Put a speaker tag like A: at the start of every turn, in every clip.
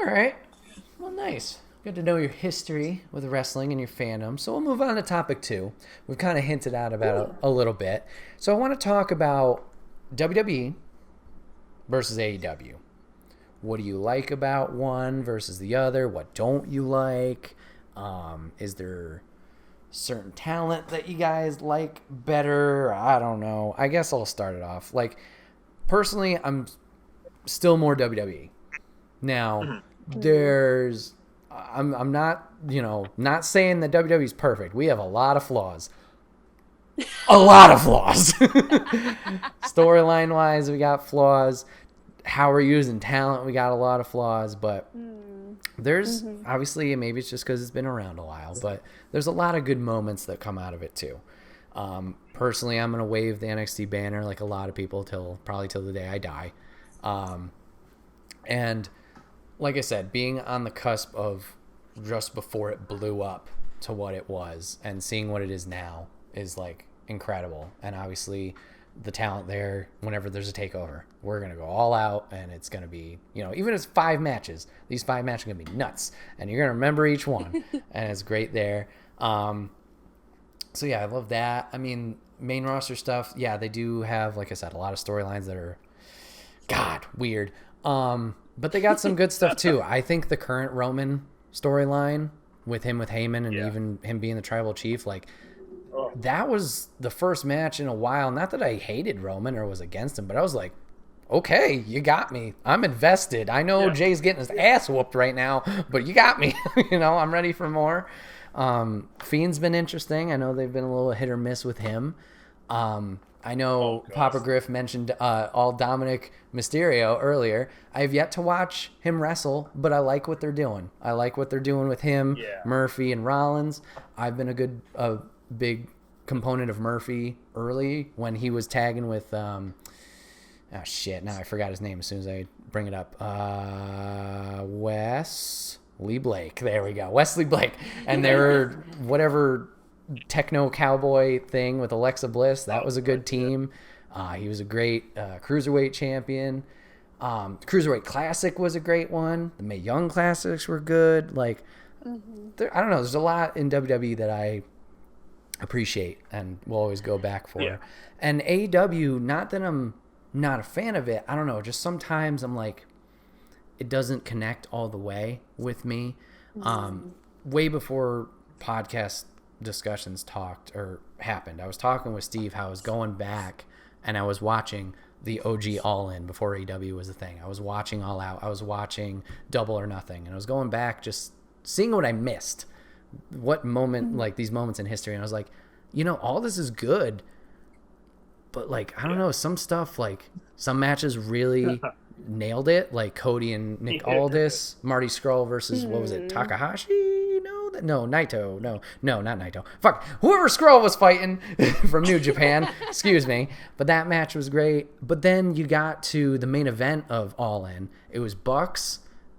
A: All right. Well, nice. Good to know your history with wrestling and your fandom. So we'll move on to topic 2. We've kind of hinted at about it a little bit. So I want to talk about WWE versus AEW. What do you like about one versus the other? What don't you like? Is there certain talent that you guys like better? I don't know. I guess I'll start it off. Like, personally, I'm still more WWE. Now, I'm not, not saying that WWE is perfect. We have a lot of flaws. A lot of flaws. Storyline wise, we got flaws. How we're using talent, we got a lot of flaws. But there's obviously, maybe it's just because it's been around a while, but there's a lot of good moments that come out of it too. Personally, I'm gonna wave the NXT banner like a lot of people probably till the day I die. And like I said, being on the cusp of just before it blew up to what it was and seeing what it is now is like incredible. And obviously the talent there, whenever there's a takeover, we're going to go all out, and it's going to be, even if it's 5 matches, these 5 matches are going to be nuts, and you're going to remember each one. And it's great there. So yeah, I love that. I mean, main roster stuff. Yeah, they do have, like I said, a lot of storylines that are weird. But they got some good stuff too. I think the current Roman storyline with Heyman and even him being the tribal chief, like that was the first match in a while. Not that I hated Roman or was against him, but I was like, okay, you got me. I'm invested. I know Jay's getting his ass whooped right now, but you got me. I'm ready for more. Fiend's been interesting. I know they've been a little hit or miss with him. I know Papa Griff mentioned all Dominic Mysterio earlier. I have yet to watch him wrestle, but I like what they're doing. I like what they're doing with him, Murphy, and Rollins. I've been a big component of Murphy early when he was tagging with now I forgot his name as soon as I bring it up. Wesley Blake. There we go. Wesley Blake. And they were whatever techno cowboy thing with Alexa Bliss. That was a good team. He was a great cruiserweight champion. Cruiserweight Classic was a great one. The Mae Young Classics were good. Like, I don't know. There's a lot in WWE that I appreciate and will always go back for. Yeah. And AEW, not that I'm not a fan of it. I don't know. Just sometimes I'm like, it doesn't connect all the way with me. Way before podcast discussions happened, I was talking with Steve how I was going back and I was watching the OG All In before AEW was a thing. I was watching All Out. I was watching Double or Nothing, and I was going back just seeing what I missed, what moment, like these moments in history. And I was like, all this is good, but like, I don't know, some stuff, like some matches really nailed it, like Cody and Nick Aldis, Marty Scurll versus what was it, Takahashi? No, Naito. No, not Naito. Fuck, whoever Scurll was fighting from New Japan. Excuse me. But that match was great. But then you got to the main event of All In. It was Bucks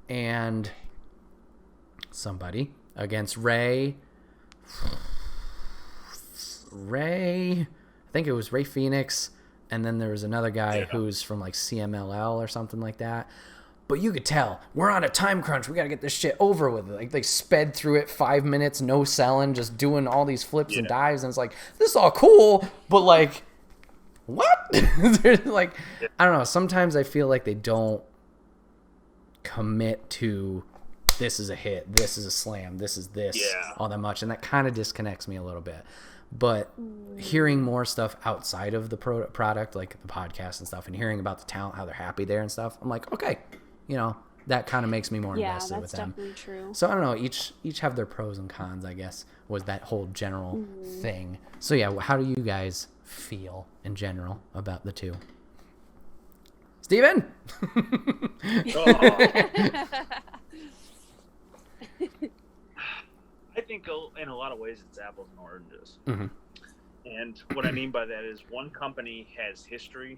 A: and somebody against Ray. I think it was Ray Phoenix. And then there was another guy who's from like CMLL or something like that. But you could tell, we're on a time crunch. We got to get this shit over with. Like, they sped through it 5 minutes, no selling, just doing all these flips and dives. And it's like, this is all cool, but like, what? Like, I don't know. Sometimes I feel like they don't commit to this is a hit, this is a slam, this is this all that much. And that kind of disconnects me a little bit. But hearing more stuff outside of the product, like the podcast and stuff, and hearing about the talent, how they're happy there and stuff, I'm like, okay. That kind of makes me more invested with them. Yeah, that's definitely true. So I don't know. Each have their pros and cons, I guess, was that whole general thing. So yeah, how do you guys feel in general about the two? Steven?
B: I think in a lot of ways it's apples and oranges. And what I mean by that is one company has history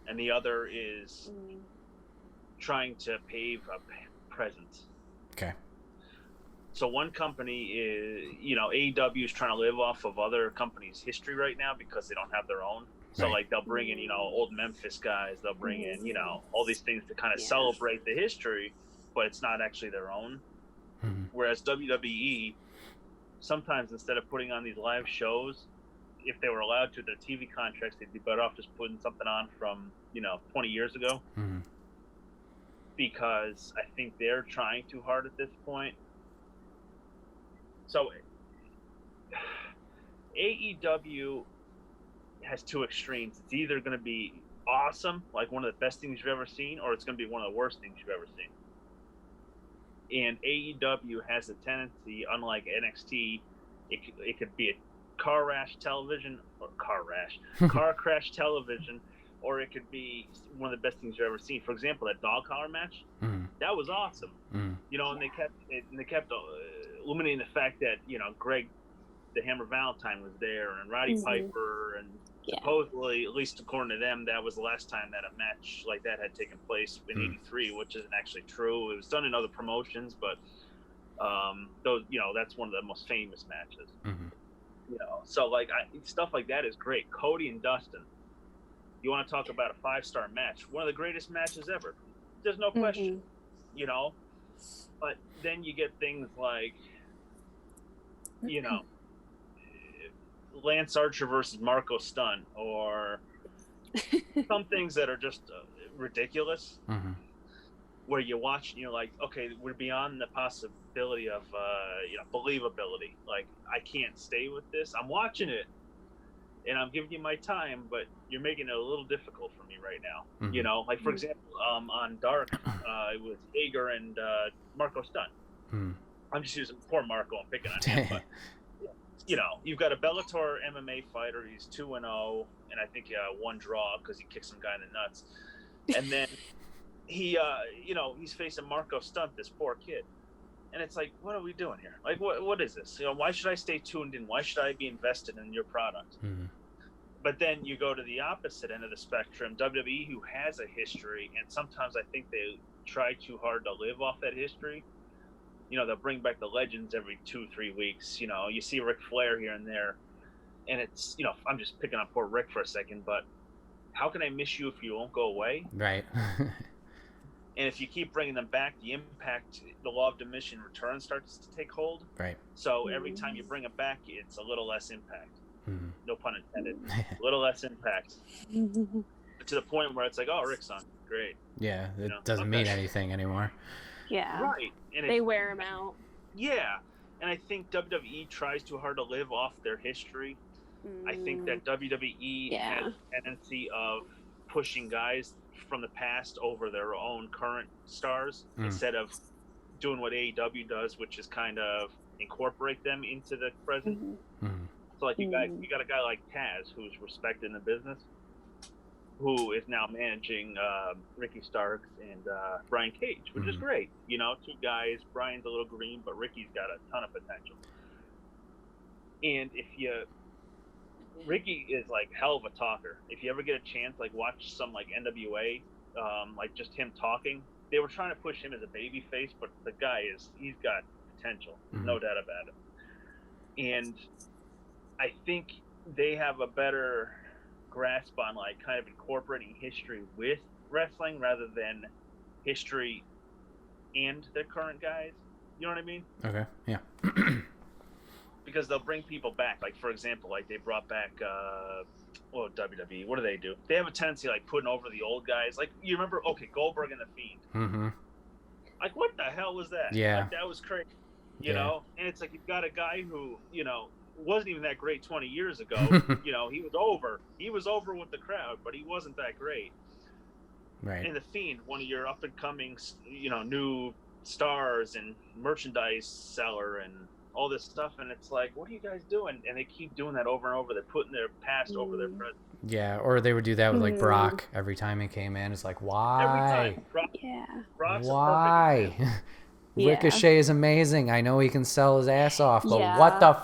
B: and the other is trying to pave a presence.
A: Okay.
B: So one company is, AEW is trying to live off of other companies' history right now because they don't have their own. So like they'll bring in, old Memphis guys. They'll bring in, all these things to kind of celebrate the history. but it's not actually their own.
A: Mm-hmm.
B: Whereas WWE, sometimes instead of putting on these live shows, if they were allowed to, their TV contracts, they'd be better off just putting something on from 20 years ago.
A: Mm-hmm.
B: Because I think they're trying too hard at this point. So AEW has two extremes. It's either going to be awesome, like one of the best things you've ever seen, or it's going to be one of the worst things you've ever seen. And AEW has a tendency, unlike NXT, it could be a car crash television, or it could be one of the best things you've ever seen. For example, that dog collar match, that was awesome. And they kept illuminating the fact that Greg the Hammer Valentine was there, and Roddy Piper, and supposedly, at least according to them, that was the last time that a match like that had taken place in '83, which isn't actually true. It was done in other promotions, but those, that's one of the most famous matches. So like stuff like that is great. Cody and Dustin. You want to talk about a 5-star match? One of the greatest matches ever. There's no question. But then you get things like, Lance Archer versus Marco Stunt, or some things that are just ridiculous. Where you watch and you're like, okay, we're beyond the possibility of believability. Like, I can't stay with this. I'm watching it, and I'm giving you my time, but you're making it a little difficult for me right now. Like, for example, on Dark, it was Hager and Marco Stunt. I'm just using poor Marco. I'm picking on him, but you've got a Bellator MMA fighter. He's 2-0, and I think one draw because he kicked some guy in the nuts. And then he's facing Marco Stunt, this poor kid. And it's like, what are we doing here? Like, what is this? Why should I stay tuned in? Why should I be invested in your product? But then you go to the opposite end of the spectrum, WWE, who has a history, and sometimes I think they try too hard to live off that history. They'll bring back the legends every 2-3 weeks. You see Ric Flair here and there, and it's, I'm just picking on poor Rick for a second, but how can I miss you if you won't go away?
A: Right.
B: And if you keep bringing them back, the impact, the law of diminishing return starts to take hold.
A: Right.
B: So every time you bring them back, it's a little less impact. No pun intended. A little less impact. To the point where it's like, oh, Rick's on. Great.
A: Yeah, it doesn't mean anything anymore.
C: Yeah.
B: Right. And
C: they wear them out.
B: Yeah. And I think WWE tries too hard to live off their history. I think that WWE has a tendency of pushing guys from the past over their own current stars instead of doing what AEW does, which is kind of incorporate them into the present. So like you got a guy like Taz, who's respected in the business, who is now managing Ricky Starks and Brian Cage, which is great. Two guys. Brian's a little green, but Ricky's got a ton of potential. And Ricky is like hell of a talker. If you ever get a chance, like watch some like NWA, like just him talking. They were trying to push him as a baby face, but the guy he's got potential, no doubt about it. And I think they have a better grasp on like kind of incorporating history with wrestling rather than history and their current guys. You know what I mean?
A: Okay. Yeah.
B: Because they'll bring people back. Like, for example, like they brought back WWE. What do? They have a tendency like putting over the old guys. Like, you remember, Goldberg and the Fiend. Like, what the hell was that?
A: Yeah.
B: Like, that was crazy. You know? And it's like you've got a guy who, wasn't even that great 20 years ago. He was over. He was over with the crowd, but he wasn't that great.
A: Right.
B: And the Fiend, one of your up and coming, new stars and merchandise seller and all this stuff, and it's like, what are you guys doing? And they keep doing that over and over. They're putting their past over their present.
A: Yeah, or they would do that with like Brock every time he came in. It's like, why?
B: Every time. Brock's
A: why? Ricochet is amazing. I know he can sell his ass off, but what the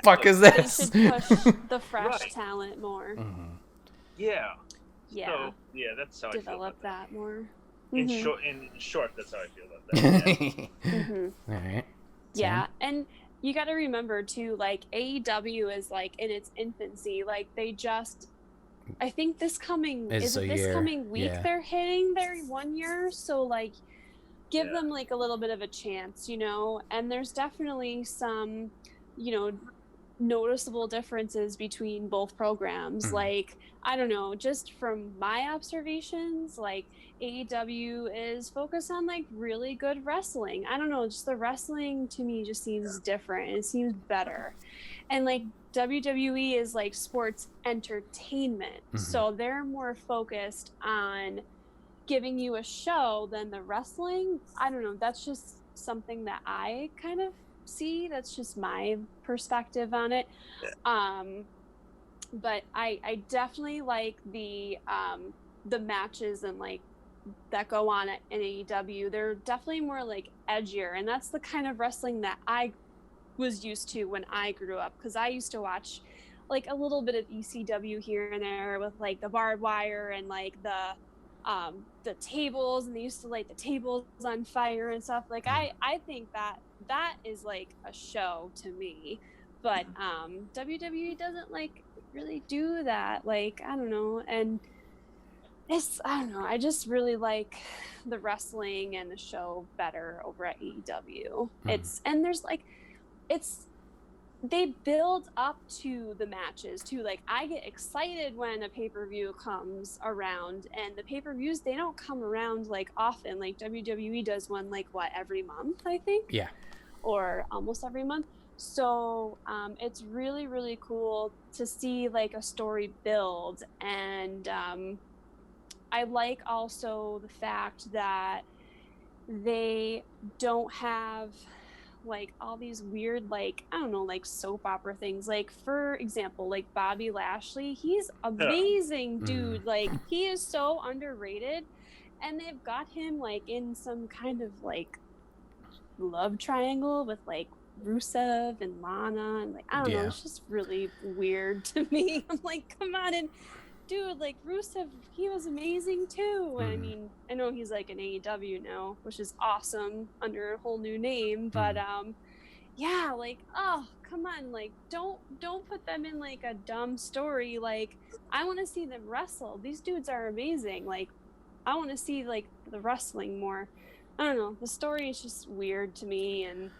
A: fuck is this?
C: They should push the fresh talent more.
B: Yeah.
C: Yeah.
B: So, that's how
C: Develop
B: I feel about
C: that more.
B: In short, that's how I feel about that.
A: All right.
C: Yeah, and you got to remember too, like AEW is like in its infancy. Like they just, I think this coming week they're hitting their 1 year. So like, give them like a little bit of a chance, you know. And there's definitely some, you know, noticeable differences between both programs. Like, I don't know, just from my observations, like AEW is focused on like really good wrestling. I don't know, just the wrestling to me just seems different. It seems better. And like WWE is like sports entertainment. So they're more focused on giving you a show than the wrestling. I don't know, that's just something that I kind of see. That's just my perspective on it. But I definitely like the matches and like that go on at AEW. They're definitely more like edgier, and that's the kind of wrestling that I was used to when I grew up, because I used to watch like a little bit of ECW here and there with like the barbed wire and like the tables, and they used to light the tables on fire and stuff. Like I think that is like a show to me, but WWE doesn't like really do that. Like, I don't know, and I don't know, I just really like the wrestling and the show better over at AEW. And there's like, they build up to the matches too. Like, I get excited when a pay-per-view comes around, and the pay-per-views, they don't come around like often. Like WWE does one like every month, I think.
A: Yeah.
C: Or almost every month. So it's really, really cool to see like a story build. And I like also the fact that they don't have like all these weird, like, I don't know, like soap opera things. Like, for example, like Bobby Lashley, he's amazing, dude. Like, he is so underrated, and they've got him like in some kind of like love triangle with like Rusev and Lana, and like, I don't know, it's just really weird to me. I'm like, come on, and dude, like Rusev, he was amazing too. I mean, I know he's like an AEW now, which is awesome, under a whole new name, but yeah, like, oh, come on, like, don't put them in like a dumb story. Like, I want to see them wrestle. These dudes are amazing. Like, I want to see like the wrestling more. I don't know, the story is just weird to me, and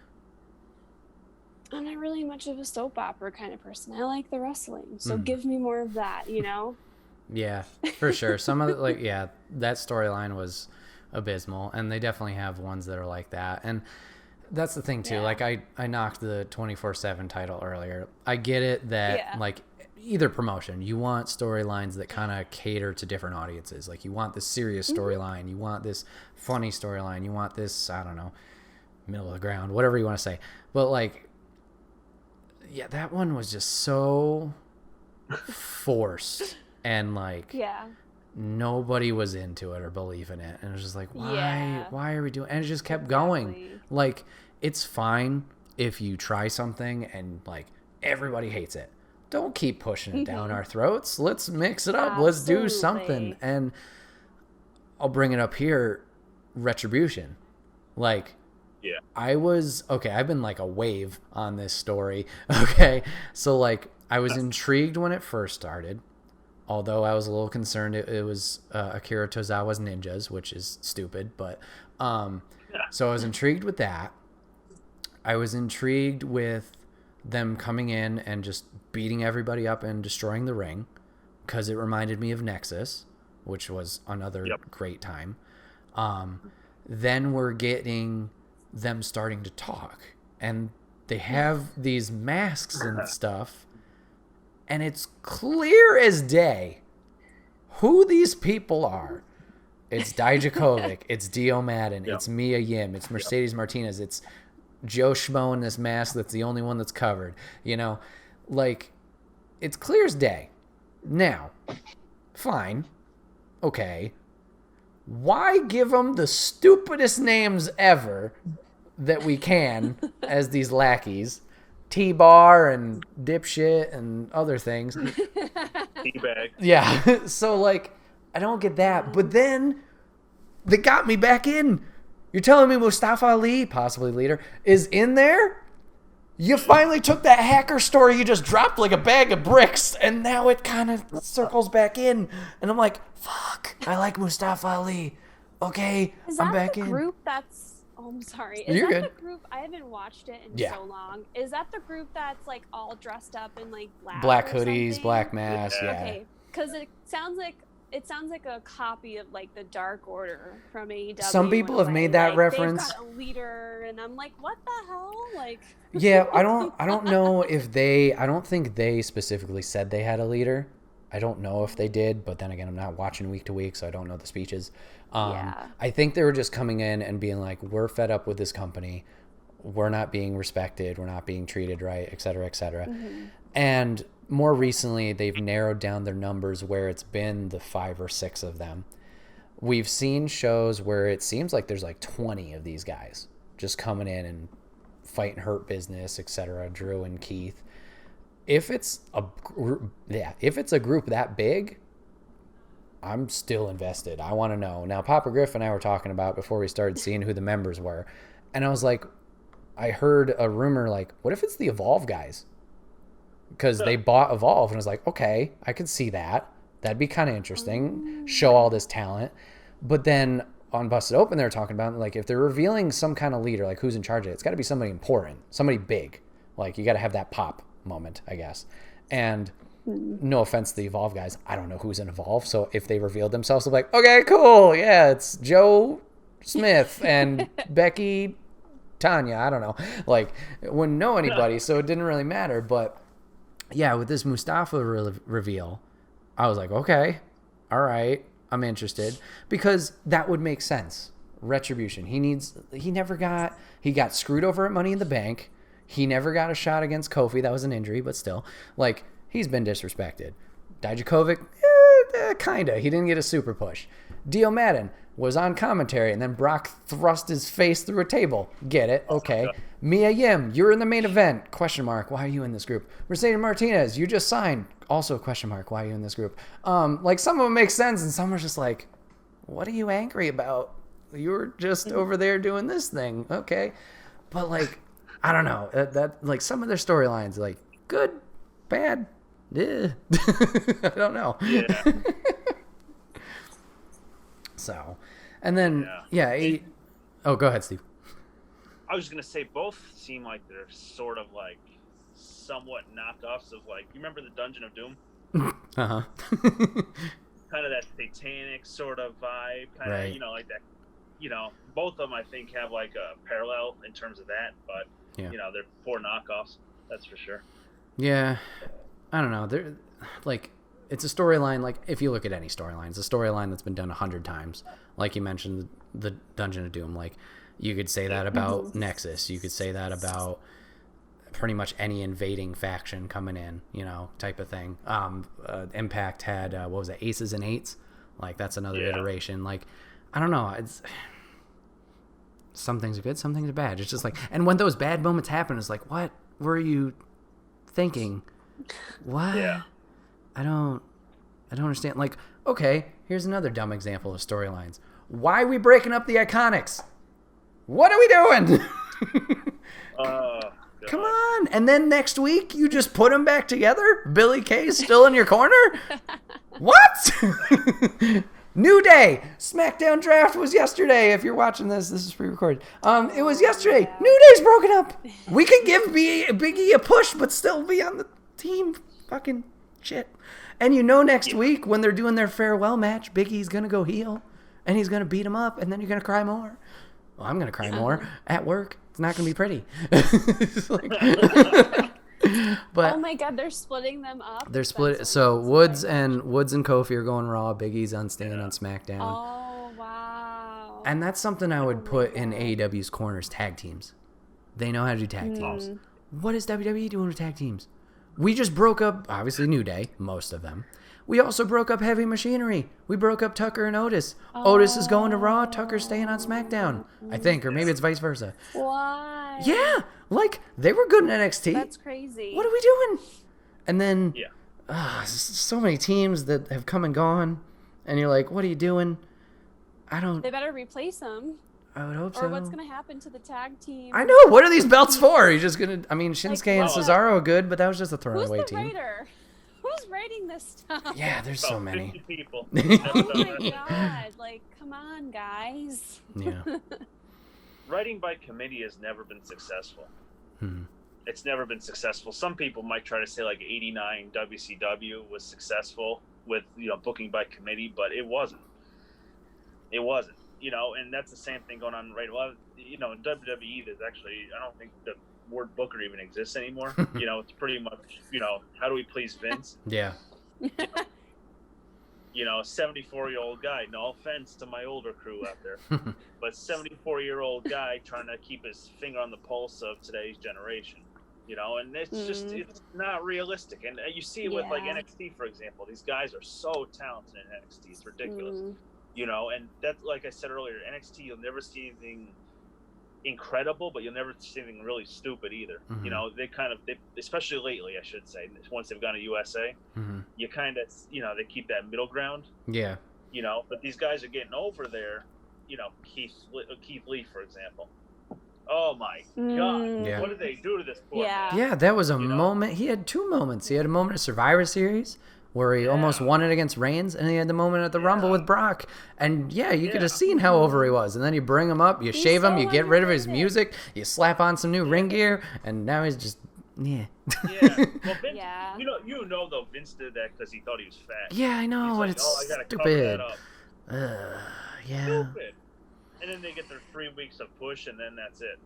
C: I'm not really much of a soap opera kind of person. I like the wrestling, so give me more of that, you know?
A: Yeah, for sure. Some of the, like, yeah, that storyline was abysmal, and they definitely have ones that are like that. And that's the thing too. Yeah. Like, I knocked the 24/7 title earlier. I get it that like either promotion, you want storylines that kind of cater to different audiences. Like, you want this serious storyline, you want this funny storyline, you want this, I don't know, middle of the ground, whatever you want to say. But like, yeah, that one was just so forced. And like, nobody was into it or believing it, and it was just like, why are we doing? And it just kept going. Like, it's fine if you try something and like everybody hates it. Don't keep pushing it down our throats. Let's mix it up. Absolutely. Let's do something. And I'll bring it up here. Retribution, like. Yeah. I've been like a wave on this story. Okay, so like, I was intrigued when it first started. Although I was a little concerned it was Akira Tozawa's Ninjas, which is stupid, but so I was intrigued with that. I was intrigued with them coming in and just beating everybody up and destroying the ring, because it reminded me of Nexus, which was another great time. Then we're getting them starting to talk, and they have these masks and stuff. And it's clear as day who these people are. It's Dijakovic. It's Dio Madden. It's Mia Yim. It's Mercedes Martinez. It's Joe Schmo in this mask that's the only one that's covered. You know, like, it's clear as day. Now, fine. Okay. Why give them the stupidest names ever that we can as these lackeys? T-bar and dipshit and other things.
B: Teabag.
A: Yeah. So, like, I don't get that. But then they got me back in. You're telling me Mustafa Ali, possibly leader, is in there? You finally took that hacker story you just dropped like a bag of bricks, and now it kind of circles back in. And I'm like, fuck, I like Mustafa Ali. okay,
C: Is
A: I'm
C: that
A: back
C: the
A: in.
C: group that's... Oh, I'm sorry. Is
A: You're
C: that
A: good.
C: the group... I haven't watched it in
A: Yeah.
C: so long. Is that the group that's like all dressed up in like
A: Black
C: or
A: hoodies,
C: something?
A: black masks, yeah.
C: Okay, because it sounds like a copy of like the Dark Order from AEW.
A: Some people have made that reference.
C: They've got a leader, and I'm like, what the hell? Like,
A: yeah, I don't know if I don't think they specifically said they had a leader. I don't know if they did, but then again, I'm not watching week to week, so I don't know the speeches.
C: Yeah.
A: I think they were just coming in and being like, we're fed up with this company. We're not being respected. We're not being treated right, et cetera, et cetera.
C: Mm-hmm.
A: And more recently, they've narrowed down their numbers where it's been the 5 or 6 of them. We've seen shows where it seems like there's like 20 of these guys just coming in and fighting Hurt Business, et cetera, Drew and Keith. If it's a group that big, I'm still invested. I want to know. Now, Papa Griff and I were talking about before we started seeing who the members were, and I was like, I heard a rumor like, what if it's the Evolve guys? Because they bought Evolve, and I was like, okay, I could see that. That'd be kind of interesting. Show all this talent. But then on Busted Open, they were talking about, like, if they're revealing some kind of leader, like who's in charge of it, it's got to be somebody important, somebody big. Like, you got to have that pop moment, I guess. And no offense to the Evolve guys, I don't know who's in Evolve. So if they revealed themselves, they're like, okay, cool. Yeah, it's Joe Smith and Becky Tanya. I don't know. Like, wouldn't know anybody, so it didn't really matter. But yeah, with this Mustafa reveal, I was like, okay, all right, I'm interested, because that would make sense. Retribution. He got screwed over at Money in the Bank. He never got a shot against Kofi. That was an injury, but still, like, he's been disrespected. Dijakovic, kinda. He didn't get a super push. Dio Madden was on commentary, and then Brock thrust his face through a table. Get it? Okay. Mia Yim, you're in the main event. Question mark. Why are you in this group? Mercedes Martinez, you just signed. Also question mark. Why are you in this group? Like, some of them make sense, and some are just like, what are you angry about? You were just over there doing this thing. Okay. But, like, I don't know. That like, some of their storylines, like, good, bad, I don't know.
B: Yeah.
A: So, and then, oh, go ahead, Steve.
B: I was going to say both seem like they're sort of like somewhat knockoffs of, like, you remember the Dungeon of Doom?
A: Uh-huh.
B: Kind of that satanic sort of vibe, kind of,
A: Right.
B: you know, like that. You know, both of them, I think, have like a parallel in terms of that, but,
A: Yeah.
B: you know, they're poor knockoffs. That's for sure.
A: Yeah. I don't know. They're like, it's a storyline. Like, if you look at any storyline, it's a storyline that's been done 100 times. Like you mentioned, the Dungeon of Doom. Like, you could say that about Nexus. You could say that about pretty much any invading faction coming in, you know, type of thing. Impact had, what was it, Aces and Eights? Like, that's another iteration. Like, I don't know. It's, some things are good, some things are bad. It's just like, and when those bad moments happen, it's like, what were you thinking? What?
B: Yeah.
A: I don't understand. Like, okay, here's another dumb example of storylines. Why are we breaking up the Iconics? What are we doing? Come on. And then next week, you just put them back together? Billy Kay's still in your corner? What? New Day. SmackDown draft was yesterday. If you're watching this is pre-recorded. It was yesterday. Yeah. New Day's broken up. We can give Big E a push, but still be on the team. Fucking shit. And you know, next week when they're doing their farewell match, Big E's going to go heel, and he's going to beat him up, and then you're going to cry more. Well, I'm going to cry more at work. It's not going to be pretty. But
C: oh my God, they're splitting them up.
A: They're split. So Woods and Kofi are going Raw. Big E's on staying on SmackDown.
C: Oh wow!
A: And that's something I would put in AEW's corners: tag teams. They know how to do tag teams. What is WWE doing with tag teams? We just broke up, obviously, New Day, most of them. We also broke up Heavy Machinery. We broke up Tucker and Otis. Otis is going to Raw. Tucker's staying on SmackDown, I think, or maybe it's vice versa.
C: Why?
A: Yeah, like, they were good in NXT.
C: That's crazy.
A: What are we doing? And then, so many teams that have come and gone, and you're like, what are you doing?
C: They better replace them.
A: I would hope so.
C: Or what's going to happen to the tag team?
A: I know. What are these belts for? You're just going to... I mean, Shinsuke and Cesaro are good, but that was just a throwaway team.
C: Who's Who's writing this stuff?
A: Yeah, there's so
B: About
A: many
B: 50 people.
C: Oh my god! Like, come on, guys.
A: Yeah.
B: Writing by committee has never been successful.
A: Hmm.
B: It's never been successful. Some people might try to say like '89 WCW was successful with booking by committee, but it wasn't. It wasn't. And that's the same thing going on right now. In WWE, there's actually, I don't think the word booker even exists anymore. It's pretty much, how do we please Vince?
A: Yeah.
B: 74-year-old guy, no offense to my older crew out there, but 74-year-old guy trying to keep his finger on the pulse of today's generation, and it's just, it's not realistic. And you see it with like NXT, for example. These guys are so talented in NXT. It's ridiculous. And that's, like I said earlier, NXT, you'll never see anything incredible, but you'll never see anything really stupid either. They especially lately, I should say, once they've gone to USA, you kind of, they keep that middle ground.
A: Yeah.
B: But these guys are getting over there. Keith Lee, for example. Oh my God!
A: Yeah.
B: What did they do to this poor man?
A: Yeah, that was a moment. He had two moments. He had a moment at Survivor Series where he almost won it against Reigns, and he had the moment at the Rumble with Brock. And you could have seen how over he was. And then you bring him up, you shave him, you get rid of his music, you slap on some new ring gear, and now he's just
B: Well, Vince, though, Vince did that because he thought he was fat.
A: Yeah, I know.
B: He's like,
A: it's
B: I gotta
A: stupid.
B: cover that up. Stupid. And then they get their 3 weeks of push, and then that's it.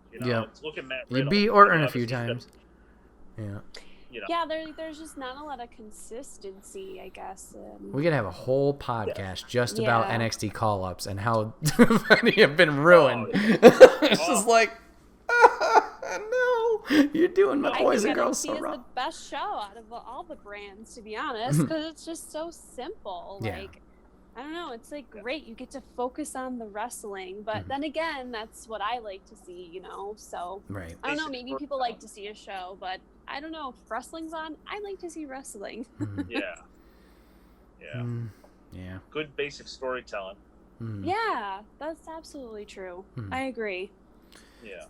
B: Look at Matt Riddle.
A: You beat Orton a few times.
C: Yeah, there's just not a lot of consistency, I guess.
A: We could have a whole podcast just about NXT call-ups and how many have been ruined. It's just like, no, you're doing my boys and girls so wrong.
C: NXT is the best show out of all the brands, to be honest, because it's just so simple. Like, I don't know, it's like great, you get to focus on the wrestling, but then again, that's what I like to see, so
A: right.
C: I don't know, maybe people like to see a show, but I don't know, if wrestling's on, I like to see wrestling.
B: Yeah. Good basic storytelling.
C: Yeah, that's absolutely true. I agree.
B: Yeah.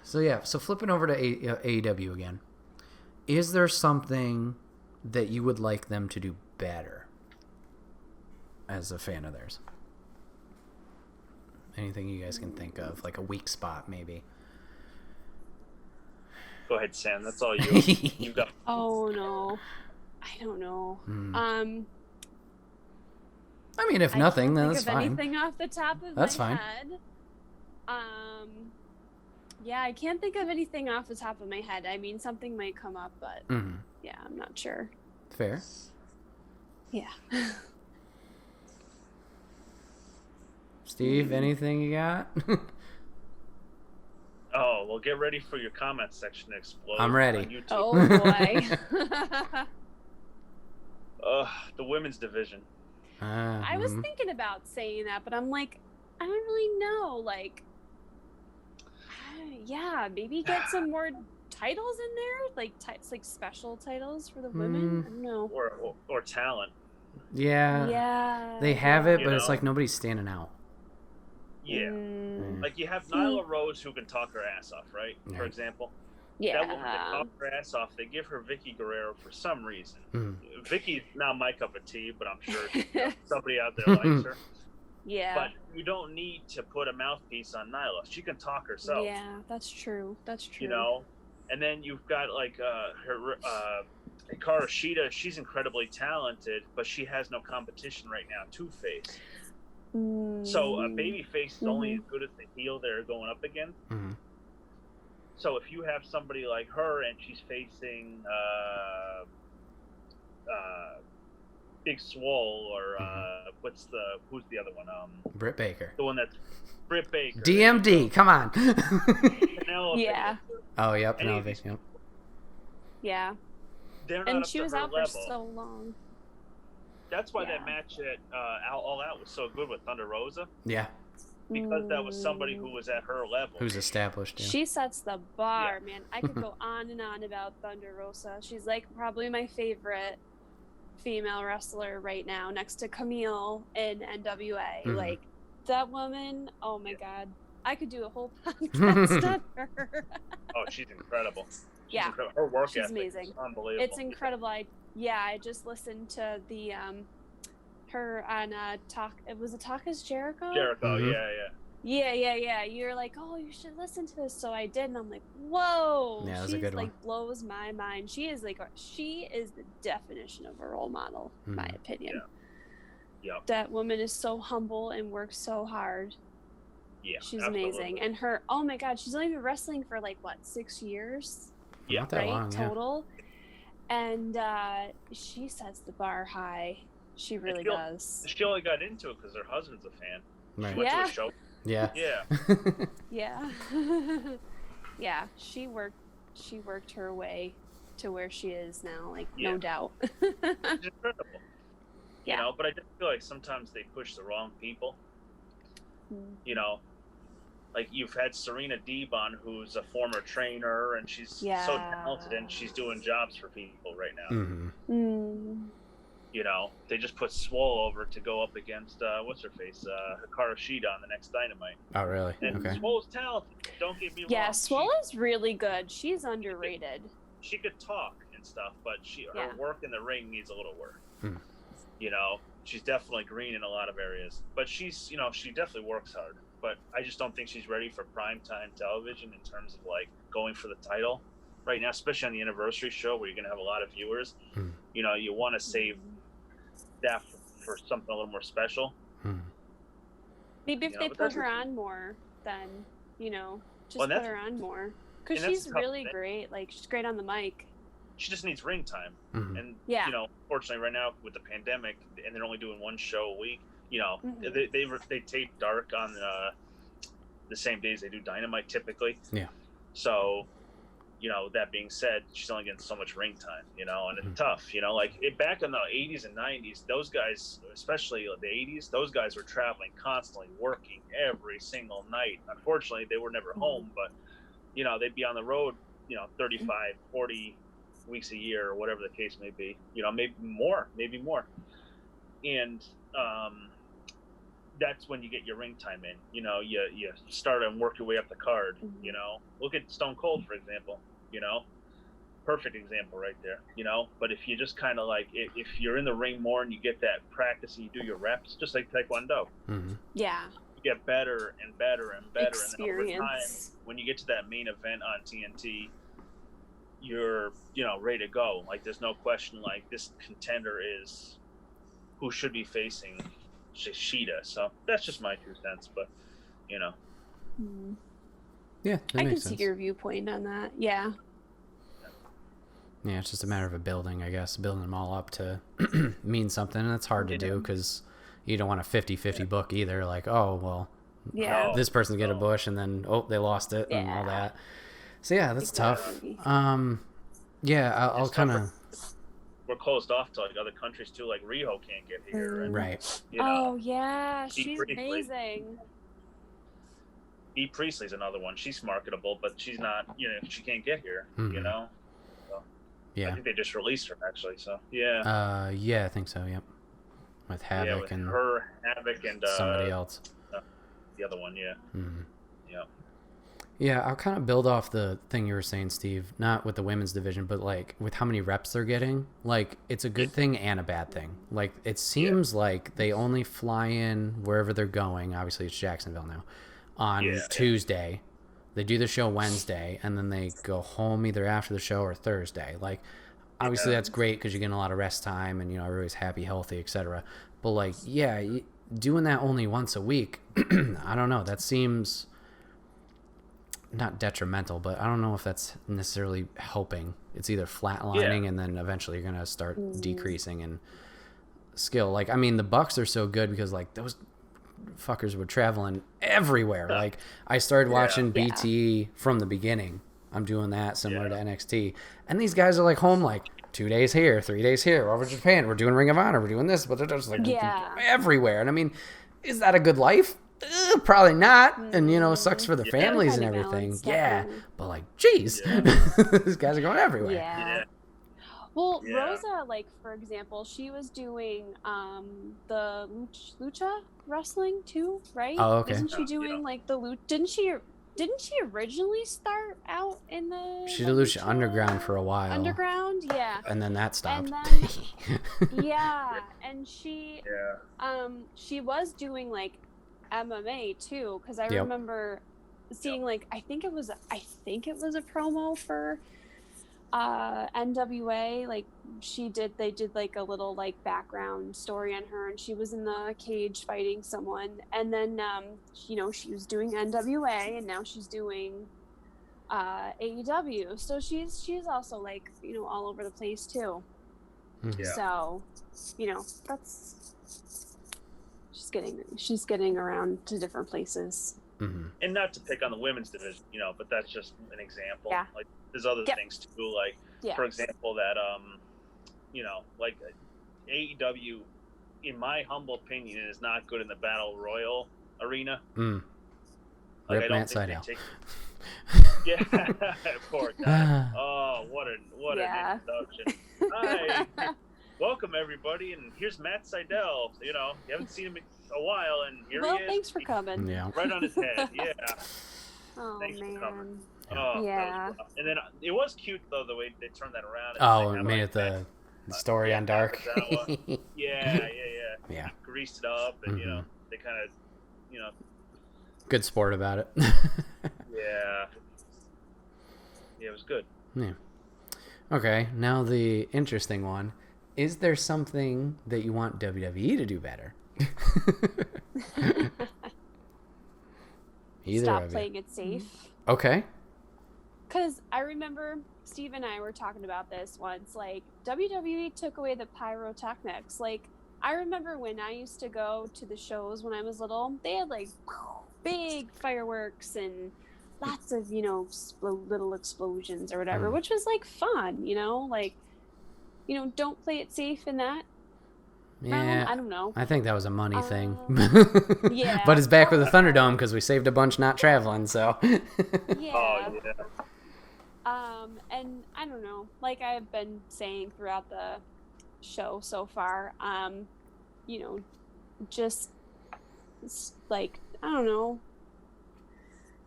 A: So flipping over to AEW again, is there something that you would like them to do better as a fan of theirs? Anything you guys can think of, like a weak spot maybe?
B: Go ahead, Sam. That's all you. You got.
C: Oh no, I don't know. I
A: mean, if nothing, then that's fine.
C: Anything off the top of my head. Yeah, I can't think of anything off the top of my head. I mean, something might come up, but yeah, I'm not sure.
A: Fair.
C: Yeah.
A: Steve, anything you got?
B: Oh, well, get ready for your comment section to explode.
A: I'm ready.
B: On YouTube.
C: Oh boy.
B: The women's division.
C: I was thinking about saying that, but I'm like, I don't really know. Like, maybe get some more titles in there, like special titles for the women. I don't know.
B: Or talent.
A: Yeah.
C: Yeah.
A: They have it, but it's like nobody's standing out.
B: Yeah. Like you have Nyla Rose who can talk her ass off, right?
A: Yeah.
B: For example.
C: Yeah.
B: That woman can talk her ass off. They give her Vicky Guerrero for some reason. Vicky's not my cup of tea, but I'm sure somebody out there likes her.
C: Yeah.
B: But you don't need to put a mouthpiece on Nyla. She can talk herself.
C: Yeah, that's true. That's true.
B: And then you've got like her Hikaru Shida. She's incredibly talented, but she has no competition right now to face. So a babyface is only as good as the heel they're going up against. So if you have somebody like her and she's facing Big Swole or who's the other one?
A: Britt Baker.
B: The one that's Britt Baker.
A: DMD, come on.
C: Yeah.
A: Oh, yep, Penelope. Yep.
C: Yeah.
B: They're not
C: and
B: up
C: she
B: to
C: was
B: her
C: out
B: level.
C: for so long.
B: That's why that match at All Out was so good with Thunder Rosa.
A: Yeah.
B: Because that was somebody who was at her level.
A: Who's established. Yeah.
C: She sets the bar, man. I could go on and on about Thunder Rosa. She's like probably my favorite female wrestler right now, next to Camille in NWA. Like that woman, oh my god. I could do a whole podcast on her.
B: Oh, she's incredible.
C: Incredible.
B: Her work
C: she's
B: ethic
C: amazing.
B: is unbelievable.
C: It's incredible. Yeah, I just listened to the her on Talk. It was a Talk is Jericho.
B: Jericho,
A: Mhm.
B: yeah.
C: You're like, oh, you should listen to this. So I did, and I'm like, whoa.
A: Yeah, that was a
C: She's
A: good
C: like
A: one.
C: blows my mind. She is the definition of a role model, in my opinion.
B: Yeah.
C: That woman is so humble and works so hard.
B: Yeah,
C: she's
B: absolutely.
C: amazing. And her, oh my God, she's only been wrestling for like what, 6 years?
B: Yeah,
A: not that
C: right,
A: long,
C: total. And she sets the bar high. She really does.
B: She only got into it because her husband's a fan.
A: Right.
B: She went to a show.
A: Yeah.
C: Yeah. Yeah, she worked her way to where she is now, like, no doubt.
B: It's incredible.
C: Yeah.
B: You know, but I just feel like sometimes they push the wrong people. You know, like you've had Serena Deeb on, who's a former trainer, and she's so talented, and she's doing jobs for people right now. You know, they just put Swole over to go up against what's her face, Hikaru Shida on the next Dynamite.
A: Oh, really?
B: And
A: okay.
B: Swole's talented. Don't get me wrong.
C: Yeah, Swole is really good. She's underrated.
B: She could talk and stuff, but her work in the ring needs a little work. You know, she's definitely green in a lot of areas, but she's, you know, she definitely works hard. But I just don't think she's ready for primetime television in terms of like going for the title right now, especially on the anniversary show where you're going to have a lot of viewers. You know, you want to save that for something a little more special.
C: Maybe if they put her on more, then, you know, just put her on more. Because she's really great. Like, she's great on the mic.
B: She just needs ring time. And, you know, fortunately right now with the pandemic, and they're only doing one show a week, you know, they tape Dark on the same days they do Dynamite typically.
A: Yeah.
B: So, you know, that being said, she's only getting so much ring time, you know, and it's tough, you know, like back in the 80s and 90s, those guys, especially the 80s, those guys were traveling constantly, working every single night. Unfortunately, they were never home, but, you know, they'd be on the road, you know, 35, 40 weeks a year or whatever the case may be, you know, maybe more. And that's when you get your ring time in, you know, you start and work your way up the card, you know. Look at Stone Cold, for example, you know, perfect example right there, you know. But if you just kind of like, if you're in the ring more and you get that practice and you do your reps, just like Taekwondo,
C: yeah,
B: you get better and better and better.
C: Experience.
B: And then over time, when you get to that main event on TNT, you're, you know, ready to go. Like, there's no question, like, this contender is who should be facing Shida. So that's just my 2 cents, but, you know.
A: Yeah,
C: I can see your viewpoint on that. Yeah.
A: Yeah, it's just a matter of building, I guess, building them all up to mean something. And it's hard to do because you don't want a 50-50 book either. Like, oh, well, this person get a bush and then, oh, they lost it and all that. So, yeah, that's tough. Yeah, I'll kind of...
B: We're closed off to like other countries too. Like Riho can't get here, and,
A: right?
B: You know,
C: oh yeah, she's amazing.
B: Bea Priestley's another one. She's marketable, but she's not. You know, she can't get here. You know. So, I think they just released her actually. So yeah.
A: Yeah, I think so. Yep. With Havoc
B: with
A: and
B: her, Havoc and
A: somebody else.
B: The other one, yeah. Yeah.
A: Yeah, I'll kind of build off the thing you were saying, Steve, not with the women's division, but like with how many reps they're getting. Like, it's a good thing and a bad thing. Like, it seems like they only fly in wherever they're going. Obviously, it's Jacksonville now. On Tuesday. They do the show Wednesday, and then they go home either after the show or Thursday. Like, obviously, that's great because you're getting a lot of rest time and, you know, everybody's happy, healthy, etc. But, like, yeah, doing that only once a week, I don't know. That seems... not detrimental, but I don't know if that's necessarily helping. It's either flatlining and then eventually you're going to start decreasing in skill. Like, I mean, the Bucks are so good because, like, those fuckers were traveling everywhere. Like, I started watching BT from the beginning. I'm doing that similar to NXT. And these guys are, like, home, like, 2 days here, 3 days here, over to Japan. We're doing Ring of Honor. We're doing this. But they're just, like, everywhere. And, I mean, is that a good life? Probably not, and you know, sucks for the families and everything. But like, geez, these guys are going everywhere.
C: Well, Rosa, like, for example, she was doing the lucha wrestling too, right?
A: Oh, okay.
C: Isn't she doing like the didn't she didn't she originally start out in the
A: She did Lucha Underground for a while.
C: Underground, yeah.
A: And then that stopped.
C: And then, yeah, and she was doing like MMA too, because I remember seeing like I think it was a promo for NWA. Like they did like a little like background story on her, and she was in the cage fighting someone, and then you know, she was doing NWA, and now she's doing AEW, so she's also like, you know, all over the place too.
A: Yeah.
C: So, you know, that's she's getting around to different places.
A: Mm-hmm.
B: And not to pick on the women's division, you know, but that's just an example.
C: Yeah.
B: Like there's other things too, like for example that you know, like AEW, in my humble opinion, is not good in the battle royal arena.
A: Like,
B: Rip Matt Sydal. Yeah, poor guy. Oh, what an introduction. Hi, welcome everybody, and here's Matt Sydal. You know, you haven't seen him in a while, and here he is.
C: Thanks for coming.
A: Yeah.
B: Right on his head. Yeah.
C: Oh,
B: thanks
C: man.
B: for coming. Oh,
C: yeah.
B: And then it was cute though the way they turned that around.
A: Oh, and made it the story on Dark.
B: Yeah.
A: Yeah.
B: Greased it up, and you know, they kind of, you know,
A: good sport about it.
B: Yeah, it was good.
A: Yeah. Okay, now the interesting one. Is there something that you want WWE to do better?
C: Stop playing it safe.
A: Okay.
C: Because I remember Steve and I were talking about this once. Like, WWE took away the pyrotechnics. Like, I remember when I used to go to the shows when I was little, they had like big fireworks and lots of, you know, little explosions or whatever, which was like fun, you know, like, you know, don't play it safe in that.
A: Yeah,
C: I don't know.
A: I think that was a money thing.
C: Yeah.
A: But it's back with the Thunderdome because we saved a bunch not traveling, so.
C: Yeah.
B: Oh, yeah.
C: And I don't know, like I've been saying throughout the show so far, you know, just like, I don't know,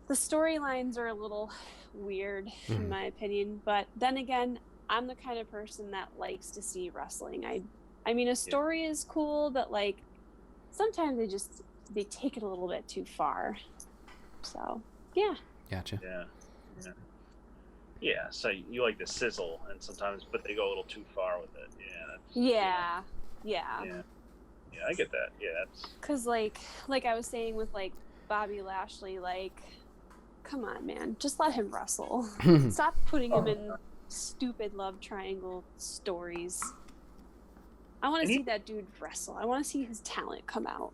C: the storylines are a little weird in my opinion, but then again, I'm the kind of person that likes to see wrestling. I mean, a story is cool, but like sometimes they take it a little bit too far. So, yeah.
A: Gotcha.
B: Yeah, so you like the sizzle, and sometimes, but they go a little too far with it.
C: Yeah,
B: I get that. Yeah, that's
C: because like I was saying with like Bobby Lashley, like, come on, man, just let him wrestle. Stop putting him in stupid love triangle stories. I want to see that dude wrestle. I want to see his talent come out.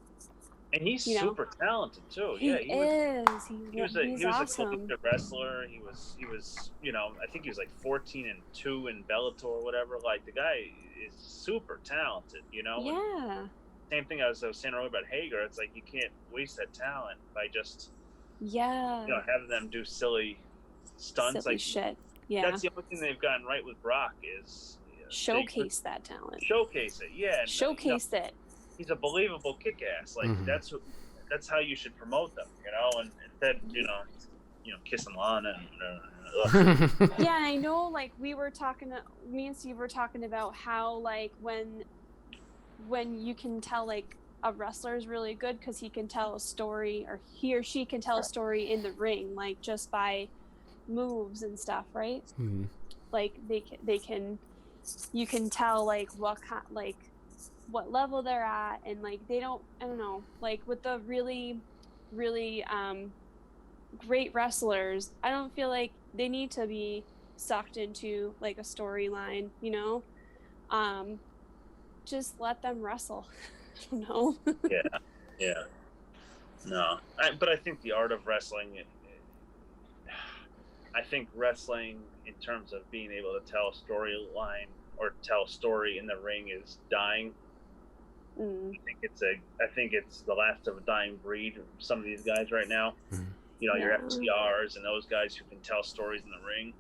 B: And he's super talented too.
C: He was
B: awesome.
C: A
B: collegiate wrestler. He was, you know, I think he was like 14-2 in Bellator or whatever. Like, the guy is super talented, you know.
C: Yeah.
B: And same thing as I was saying earlier about Hager. It's like you can't waste that talent by just you know, having them do silly stunts,
C: silly
B: like
C: shit. Yeah.
B: That's the only thing they've gotten right with Brock is
C: showcase that talent.
B: Showcase it, yeah.
C: Showcase it.
B: He's a believable kick-ass. Like that's how you should promote them, you know. And instead, you know, kissing Lana.
C: Yeah, I know. Like me and Steve were talking about how like when you can tell like a wrestler is really good because he can tell a story, or he or she can tell a story in the ring, like just by moves and stuff, right? Like they can, you can tell like what level they're at, and like I don't know, like with the really great wrestlers, I don't feel like they need to be sucked into like a storyline, you know. Just let them wrestle. I don't know.
B: Yeah. No, but I think the art of wrestling, I think wrestling in terms of being able to tell a storyline or tell a story in the ring is dying. I think it's the last of a dying breed. Some of these guys right now, you know, your FTRs and those guys who can tell stories in the ring,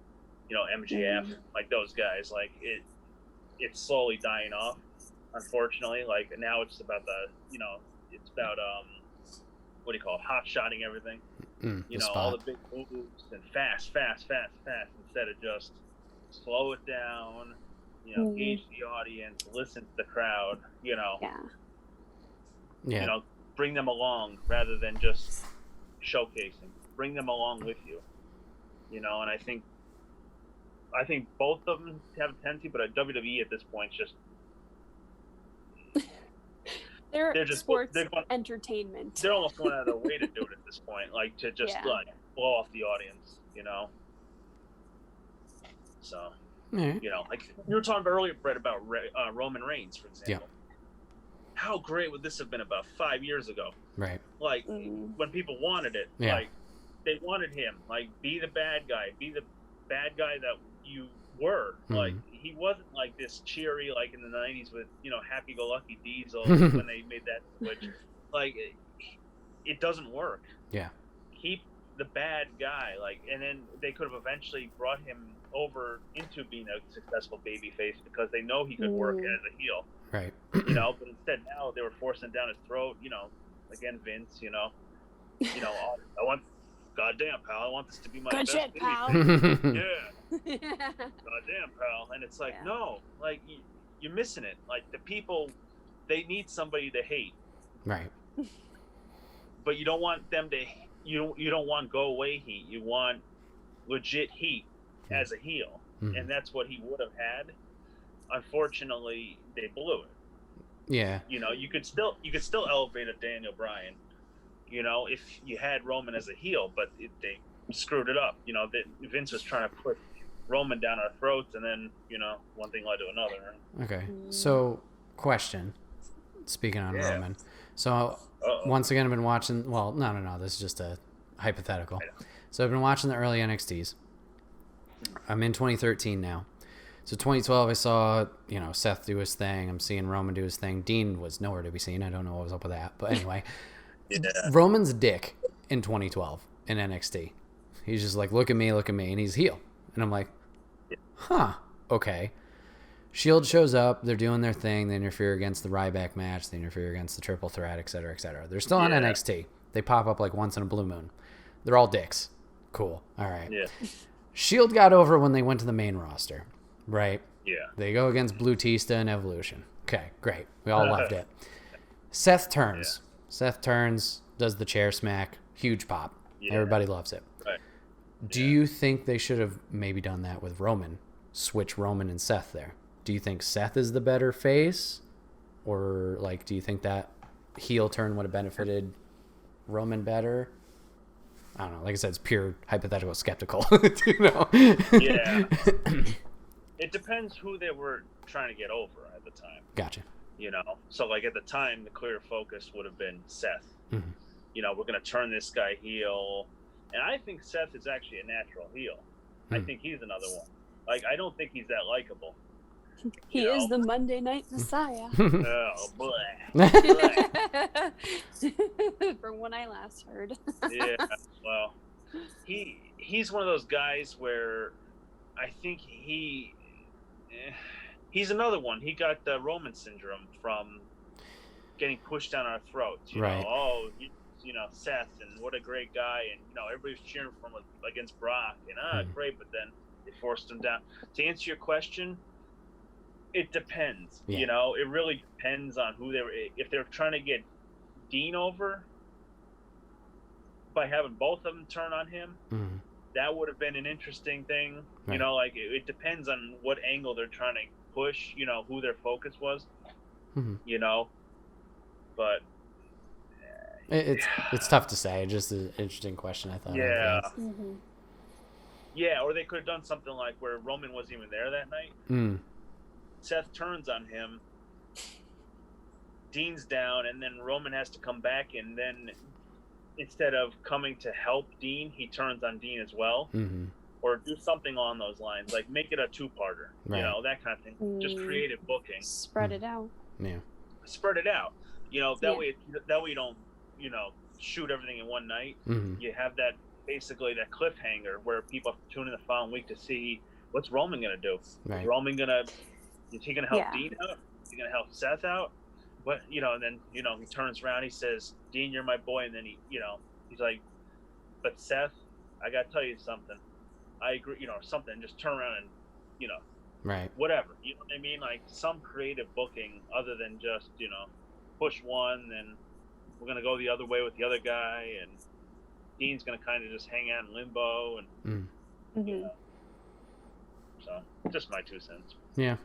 B: you know, MJF, like those guys, like it's slowly dying off, unfortunately. Like now it's about it's about what do you call it, hot shotting everything. all the big moves and fast, instead of just slow it down, gauge the audience, listen to the crowd, bring them along rather than just showcasing. Bring them along with you, and I think both of them have a tendency, but at WWE at this point, it's just
C: they're just sports entertainment.
B: They're almost going out of their way to do it at this point, like to just blow off the audience, So, like you were talking about earlier, Brett, about Roman Reigns, for example. Yeah. How great would this have been about 5 years ago?
A: Right.
B: Like when people wanted it, like they wanted him, like be the bad guy that you were. Like he wasn't like this cheery, like in the '90s with happy-go-lucky Diesel when they made that switch. Like it doesn't work.
A: Yeah.
B: Keep the bad guy, and then they could have eventually brought him over into being a successful babyface because they know he could work as a heel.
A: Right.
B: But instead now they were forcing it down his throat. Again, Vince. I want. Goddamn, pal! I want this to be my
C: good
B: best
C: shit, pal.
B: Yeah. Goddamn, pal! And it's like, no, like you're missing it. Like the people, they need somebody to hate.
A: Right.
B: But you don't want them to. You don't want go away heat. You want legit heat as a heel, and that's what he would have had. Unfortunately, they blew it.
A: Yeah.
B: You could still elevate a Daniel Bryan. If you had Roman as a heel, but they screwed it up. Vince was trying to put Roman down our throats, and then one thing led to another.
A: Okay. So, question. Speaking on Roman, so once again, I've been watching. Well, no. This is just a hypothetical. So I've been watching the early NXTs. I'm in 2013 now. So 2012, I saw Seth do his thing. I'm seeing Roman do his thing. Dean was nowhere to be seen. I don't know what was up with that, but anyway. Yeah. Roman's dick in 2012 in NXT. He's just like, look at me, and he's heel. And I'm like, huh, okay. Shield shows up, they're doing their thing, they interfere against the Ryback match, they interfere against the triple threat, etc., etc. They're still on NXT. They pop up like once in a blue moon. They're all dicks. Cool. All right.
B: Yeah.
A: Shield got over when they went to the main roster, right?
B: Yeah.
A: They go against Blutista and Evolution. Okay, great. We all loved it. Seth turns. Yeah. Seth turns, does the chair smack, huge pop. Yeah. Everybody loves it.
B: Right.
A: Do you think they should have maybe done that with Roman? Switch Roman and Seth there. Do you think Seth is the better face? Or, do you think that heel turn would have benefited Roman better? I don't know. Like I said, it's pure hypothetical skeptical.
B: Yeah. It depends who they were trying to get over at the time.
A: Gotcha.
B: So at the time, the clear focus would have been Seth. Mm-hmm. We're going to turn this guy heel. And I think Seth is actually a natural heel. I think he's another one. I don't think he's that likable.
C: He is the Monday Night Messiah.
B: Oh, boy.
C: From when I last heard.
B: Yeah, well, he's one of those guys where I think he's another one. He got the Roman syndrome from getting pushed down our throats.
A: Right.
B: Seth, and what a great guy, and everybody's cheering for him against Brock, and great, but then they forced him down. To answer your question, it depends.
A: Yeah.
B: It really depends on who they were. If they're trying to get Dean over by having both of them turn on him, that would have been an interesting thing. Right. It depends on what angle they're trying to push, who their focus was, but
A: it's tough to say. Just an interesting question, I thought.
B: Yeah. Yeah, or they could have done something like where Roman wasn't even there that night. Seth turns on him, Dean's down, and then Roman has to come back, and then instead of coming to help Dean, he turns on Dean as well. Or do something on those lines, make it a two-parter,
A: right.
B: That kind of thing. Just creative booking.
C: Spread it out.
A: Yeah.
B: Spread it out. That way you don't, shoot everything in one night. You have that basically that cliffhanger where people have to tune in the following week to see what's Roman going to do.
A: Right.
B: Is he going to help Dean out? Is he going to help Seth out? But and then he turns around, he says, "Dean, you're my boy," and then he's like, But Seth, I got to tell you something. I agree, something, just turn around and,
A: right.
B: whatever. You know what I mean? Like some creative booking other than just, push one, then we're going to go the other way with the other guy, and Dean's going to kind of just hang out in limbo. And, so just my 2 cents.
A: Yeah.